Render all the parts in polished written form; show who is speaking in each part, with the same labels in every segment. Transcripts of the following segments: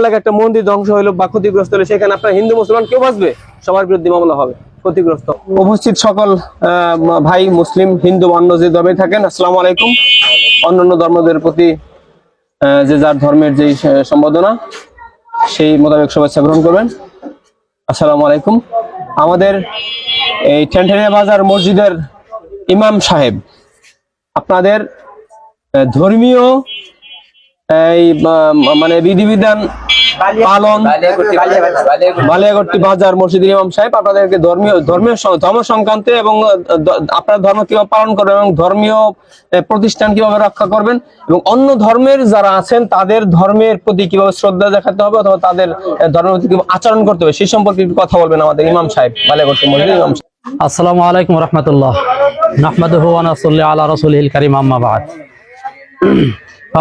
Speaker 1: এলাকায় একটা মন্দির ধ্বংস হলো বা ক্ষতিগ্রস্ত হলো, সেখানে আপনার হিন্দু মুসলমান কেউ বাঁচবে? সবার বিরুদ্ধে মামলা হবে, ক্ষতিগ্রস্ত। উপস্থিত সকল ভাই মুসলিম হিন্দু অন্য যে ধর্মে থাকেন, আসসালামু আলাইকুম। অন্যান্য ধর্মদের প্রতি যে যার ধর্মের যেই সম্বোধনা সেই মোতাবেক শুভেচ্ছা গ্রহণ করবেন। আসসালামু আলাইকুম। আমাদের এই ঠেনঠেনিয়া বাজার মসজিদের ইমাম সাহেব আপনাদের ধর্মীয় এই মানে বিধিবিধান পালন, বালিয়াগট্টি বাজার মসজিদের ইমাম সাহেব আপনাদেরকে ধর্ম সংক্রান্তে এবং আপনার ধর্ম কিভাবে পালন করবেন এবং ধর্মীয় প্রতিষ্ঠান কিভাবে রক্ষা করবেন এবং অন্য ধর্মের যারা আছেন তাদের ধর্মের প্রতি কিভাবে শ্রদ্ধা দেখাতে হবে অথবা তাদের ধর্মের প্রতি কিভাবে আচরণ করতে হবে সেই সম্পর্কে একটু কথা বলবেন আমাদের ইমাম সাহেব, বালিয়াগট্টি মসজিদের ইমাম সাহেব।
Speaker 2: আসসালামু আলাইকুম ওয়া রাহমাতুল্লাহ। নাহমাদুহু ওয়া নুসাল্লি আলা রাসূলিল কারীম, আম্মা বা'দ।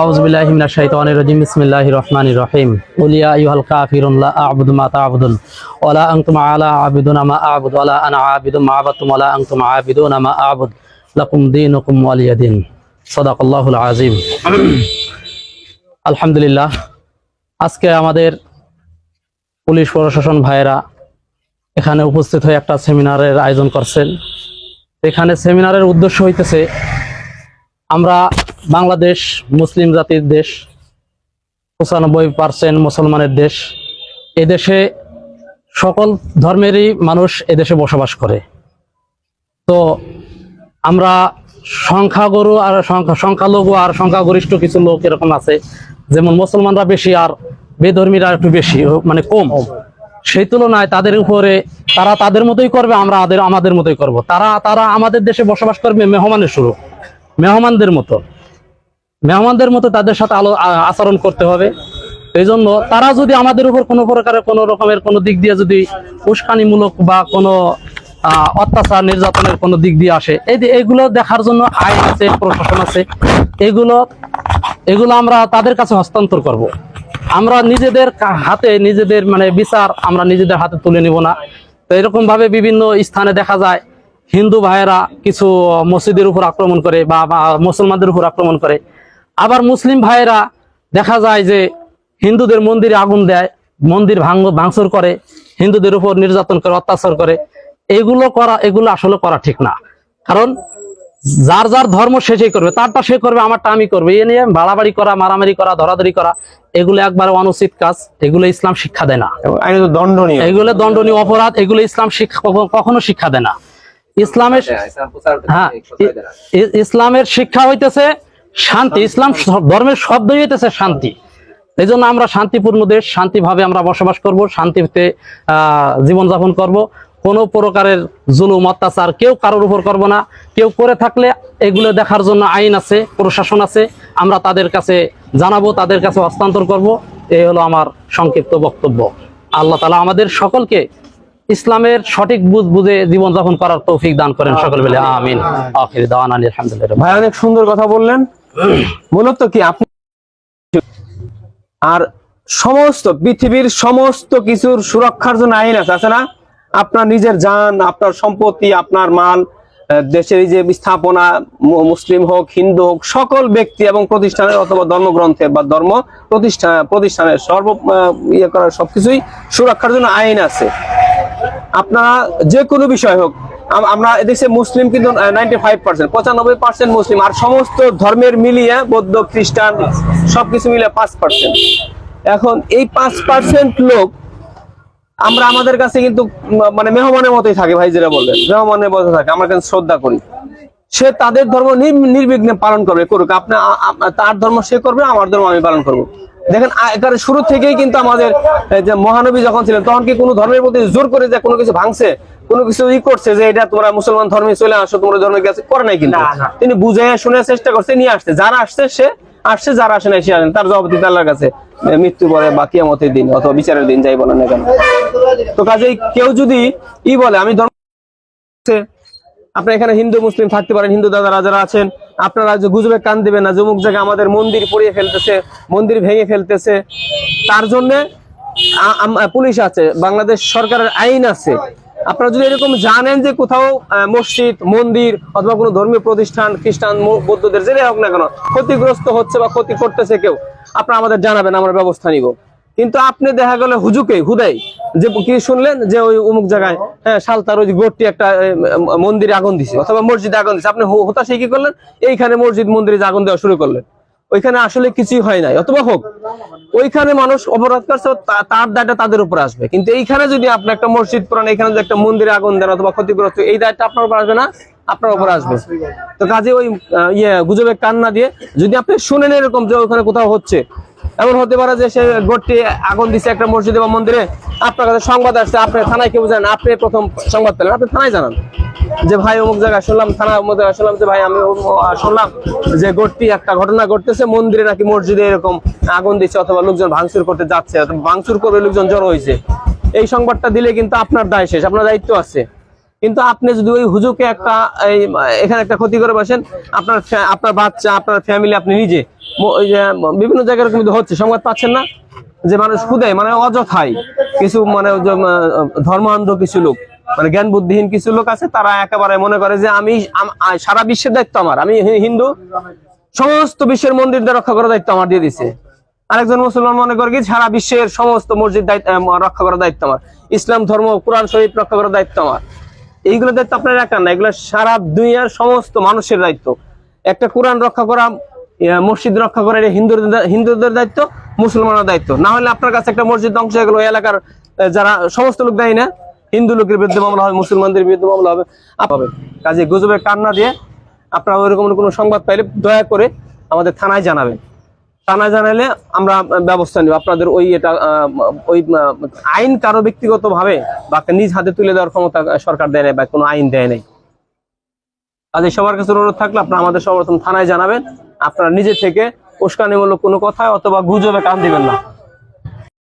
Speaker 2: আউযু বিল্লাহি মিনাশ শাইতানির রাজীম। বিসমিল্লাহির রহমানির রহিম। কুল ইয়া আইয়ুহাল কাফিরুন লা আ'বুদু মা তা'বুদুন ওয়া লা আনতুম আলা আ'বিদুনা মা আ'বুদু ওয়া লা আনা আ'বিদুম মা আ'বাদতুম ওয়া লা আনতুম আ'বিদুনা মা আ'বুদু লাকুম দীনুকুম ওয়ালিয়া দীন। সাদাকাল্লাহুল আযীম। আলহামদুলিল্লাহ, আজকে আমাদের পুলিশ প্রশাসন ভাইয়েরা এখানে উপস্থিত হয়ে একটা সেমিনারের আয়োজন করছেন। এখানে সেমিনারের উদ্দেশ্য হইতেছে, আমরা বাংলাদেশ মুসলিম জাতির দেশ, 95% মুসলমানের দেশ। এদেশে সকল ধর্মেরই মানুষ এদেশে বসবাস করে। তো আমরা সংখ্যালঘু আর সংখ্যাগরিষ্ঠ কিছু লোক এরকম আছে, যেমন মুসলমানরা বেশি আর বেধর্মীরা একটু বেশি, মানে কম। সেই তুলনায় তাদের উপরে তারা তাদের মতোই করবে, আমরা আমাদের মতোই করব। তারা আমাদের দেশে বসবাস করবে মেহমানের স্বরূপ, মেহমানদের মতো তাদের সাথে আচরণ করতে হবে। এই জন্য তারা যদি আমাদের উপর কোনো প্রকারের কোনো রকমের কোনো দিক দিয়ে যদি উস্কানিমূলক বা কোনো অত্যাচার নির্যাতনের কোনো দিক দিয়ে আসে, এইগুলো দেখার জন্য আইন আছে, প্রশাসন আছে। এগুলো আমরা তাদের কাছে হস্তান্তর করব। আমরা নিজেদের হাতে নিজেদের মানে বিচার আমরা নিজেদের হাতে তুলে নিব না। তো এরকম ভাবে বিভিন্ন স্থানে দেখা যায় হিন্দু ভাইয়েরা কিছু মসজিদের উপর আক্রমণ করে বা মুসলমানদের উপর আক্রমণ করে। আবার মুসলিম ভাইয়েরা দেখা যায় যে হিন্দুদের মন্দিরে আগুন দেয়, মন্দির ভাঙচুর করে, হিন্দুদের উপর নির্যাতন করে, অত্যাচার করে। এগুলো আসলে করা ঠিক না। কারণ যার যার ধর্ম সে করবে, তারটা সে করবে, আমারটা আমি করবে। এ নিয়ে বাড়াবাড়ি করা, মারামারি করা, ধরাধরি করা, এগুলো একবারে অনুচিত কাজ। এগুলো ইসলাম শিক্ষা দেয় না, এগুলো দণ্ডনীয় অপরাধ। এগুলো ইসলাম কখনো শিক্ষা দেয় না। ইসলামের শিক্ষা হইতেছে শান্তি। ইসলাম ধর্মের শব্দই হইতেছে শান্তি। এই জন্য আমরা শান্তিপূর্ণ দেশ, শান্তিভাবে আমরা বসবাস করব, শান্তিতে জীবনযাপন করব। কোনো প্রকারের জুলুম অত্যাচার কেউ কারোর উপর করব না। কেউ করে থাকলে এগুলো দেখার জন্য আইন আছে, প্রশাসন আছে। আমরা তাদের কাছে জানাবো, তাদের কাছে হস্তান্তর করব। এই হলো আমার সংক্ষিপ্ত বক্তব্য। আল্লাহ তাআলা আমাদের সকলকে ইসলামের সঠিক বুঝে জীবনযাপন করার তৌফিক দান করেন। সকল বলে আমিন। আখির দাওয়ানা আলহামদুলিল্লাহ।
Speaker 1: ভাই অনেক সুন্দর কথা বললেন। মূলত কি আপনি আর সমস্ত পৃথিবীর সমস্ত কিছুর সুরক্ষার জন্য আইন আছে না? আপনার নিজের জান, আপনার সম্পত্তি, আপনার মাল, দেশের এই যে স্থাপনা, মুসলিম হোক হিন্দু হোক, সকল ব্যক্তি এবং প্রতিষ্ঠানের অথবা ধর্মগ্রন্থের বা ধর্ম প্রতিষ্ঠানের ইয়ে করার সবকিছুই সুরক্ষার জন্য আইন আছে। আপনারা যে কোনো বিষয় হোক, আমরা এদেশে মুসলিম কিন্তু 95% মুসলিম, আর সমস্ত ধর্মের মিলিয়ে বৌদ্ধ খ্রিস্টান সবকিছু মিলে 5%। এখন এই 5% লোক আমরা আমাদের কাছে কিন্তু মানে মেহমানের মতোই থাকে। ভাই যেটা বললেন, মেহমানের মতো থাকে, আমরা কিন্তু শ্রদ্ধা করি। সে তাদের ধর্ম নির্বিঘ্নে পালন করবে, করুক। তার ধর্ম সে করবে, আমার ধর্ম আমি পালন করব। দেখেন এখানে শুরু থেকেই কিন্তু আমাদের যে মহানবী যখন ছিলেন তখন কি কোনো ধর্মের প্রতি জোর করে যে কোনো কিছু ভাঙছে, কোনো কিছু করছে যে এটা তোমরা মুসলমান ধর্মে চলে আসো, তোমরা ধর্মের কাছে করে নাই। কিন্তু তিনি বুঝে শুনে চেষ্টা করছে, নিয়ে আসছে। যারা আসছে সে আসছে, যারা আসে নাই সে আসেন। তার জবাব দিতে আল্লাহর কাছে মৃত্যু পরে বা কিয়ামতের দিন অথবা বিচারের দিন, যাই বলেন না কেন। তো কাজেই কেউ যদি বলে আমি ধর্ম, আপনার এখানে হিন্দু মুসলিম থাকতে পারেন, হিন্দু দাদারা যারা আছেন, আপনারা যে গুজবে কান দিবেন না, যমুক জায়গায় আমাদের মন্দির পড়িয়ে ফেলতেছে, মন্দির ভেঙে ফেলতেছে, তার জন্য পুলিশ আছে, বাংলাদেশ সরকারের আইন আছে। আপনারা যদি এরকম জানেন যে কোথাও মসজিদ, মন্দির অথবা কোনো ধর্মীয় প্রতিষ্ঠান, খ্রিস্টান, বৌদ্ধদের যেটাই হোক না কেন ক্ষতিগ্রস্ত হচ্ছে বা ক্ষতি করতেছে কেউ, আপনারা আমাদের জানাবেন, আমরা ব্যবস্থা নিব। কিন্তু আপনি দেখা গেল হুদাই যে কি শুনলেন যে ওই অমুক জায়গায় সালতার ওই গোটটি একটা মন্দিরে আগুন দিছে অথবা মসজিদে আগুন দিছে, আপনি হতাশে কি করলেন, এইখানে মসজিদ মন্দিরে আগুন দেওয়া শুরু করলেন। ওইখানে আসলে কিছুই হয় নাই, অথবা হোক ওইখানে মানুষ অপরাধ করছে, তার দায়টা তাদের উপর আসবে। কিন্তু এইখানে যদি আপনি একটা মসজিদ পুরান, এখানে যদি একটা মন্দিরে আগুন দেন অথবা ক্ষতিগ্রস্ত, এই দায়টা আপনার উপর আসবে না, আপনার উপর আসবে। তো কাজে ওই গুজবে কান না দিয়ে যদি আপনি শুনেন এরকম যে ওখানে কোথাও হচ্ছে, এমন হতে পারে যে সে গোটটি আগুন দিচ্ছে একটা মসজিদে বা মন্দিরে, আপনার কাছে সংবাদ আসছে, আপনি থানায় কেউ জানেন, আপনি প্রথম সংবাদ পেলেন, আপনি থানায় জানান যে ভাই অমুক জায়গায় শুনলাম, থানা অমুক জায়গায় শুনলাম যে ভাই আমি শুনলাম যে গোটটি একটা ঘটনা ঘটতেছে, মন্দিরে নাকি মসজিদে এরকম আগুন দিচ্ছে অথবা লোকজন ভাঙচুর করতে যাচ্ছে, ভাঙচুর করে লোকজন জড়ো হয়েছে। এই সংবাদটা দিলে কিন্তু আপনার দায় শেষ, আপনার দায়িত্ব আছে। কিন্তু আপনি যদি ওই হুজুরকে এখানে একটা ক্ষতি করে বসেন, আপনার বাচ্চা, আপনার ফ্যামিলি, আপনি নিজে ওই যে বিভিন্ন জায়গায় এরকম হচ্ছে, সংবাদ পাচ্ছেন না যে মানুষ খুদে মানে অযথাই কিছু মানে ধর্মান্ধ কিছু লোক, মানে জ্ঞান বুদ্ধিহীন কিছু লোক আছে, তারা একেবারে মনে করে যে আমি সারা বিশ্বের দায়িত্ব আমার, আমি হিন্দু, সমস্ত বিশ্বের মন্দিরদের রক্ষা করার দায়িত্ব আমার দিয়ে দিছে। আরেকজন মুসলমান মনে করে কি সারা বিশ্বের সমস্ত মসজিদ রক্ষা করার দায়িত্ব আমার, ইসলাম ধর্ম কোরআন শরীফ রক্ষা করার দায়িত্ব আমার। এইগুলো দায়িত্ব আপনার একার না, এগুলো সারা দুনিয়ার সমস্ত মানুষের দায়িত্ব। একটা কোরআন রক্ষা করা, মসজিদ রক্ষা করা, এটা হিন্দুদের দায়িত্ব, মুসলমানের দায়িত্ব। না হলে আপনার কাছে একটা মসজিদ ধ্বংস হয়ে গেল, ওই এলাকার যারা সমস্ত লোক দায়ী না, হিন্দু লোকের বিরুদ্ধে মামলা হবে, মুসলমানদের বিরুদ্ধে মামলা হবে। কাজে গুজবে কান্না দিয়ে আপনারা ওইরকম কোনো সংবাদ পাইলে দয়া করে আমাদের থানায় জানাবেন। থানায় জানালে আমরা ব্যবস্থা নিব। আপনাদের ওই আইন কারো ব্যক্তিগত ভাবে বা নিজ হাতে তুলে দেওয়ার ক্ষমতা সরকার দেয় নাই বা কোনো আইন দেয় নাই। কাজে সবার কাছে অনুরোধ থাকলে আপনারা আমাদের সর্বপ্রথম থানায় জানাবেন। আপনারা নিজে থেকে উস্কানিমূলক কোনো কথা অথবা গুজবে কান দিবেন না।